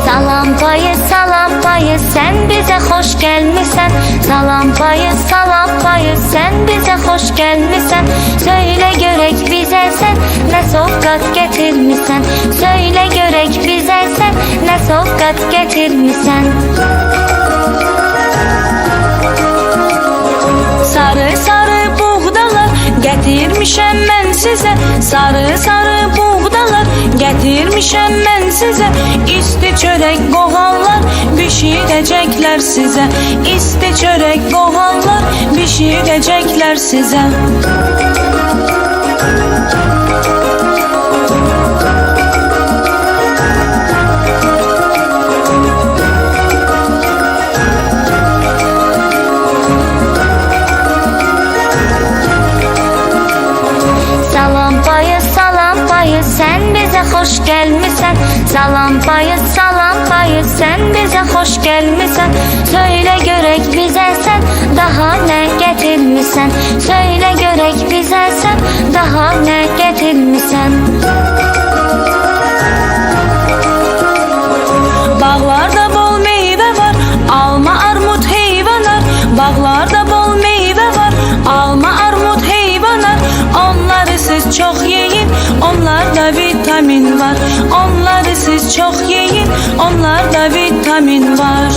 Salam payı sen bize hoş gelmişsen. Salam payı sen bize hoş gelmişsen. Söyle görek bize sen ne sovqat getirmişsen. Söyle görek bize sen ne sovqat getirmişsen. Sarı sarı buğdalar getirmişəm mən sizə. Sarı sarı buğdalar getirmişəm mən sizə. İsti çörək qoğanlar bişirəcəklər sizə. İsti çörək qoğanlar bişirəcəklər sizə. Salam payı sen bize hoş gelmişsen. Salam payı sen bize hoş gelmişsen. Söyle görek bize sen daha ne getirmişsen. Söyle görek bize sen daha ne getirmişsen. Bağlarda bol meyve var, alma, armut, heyvanlar. Bağlarda bol meyve var, alma, armut, heyvanlar. Onları siz çok yiyin, onlarda vitamin var. Onları siz çok yiyin, onlarda vitamin var.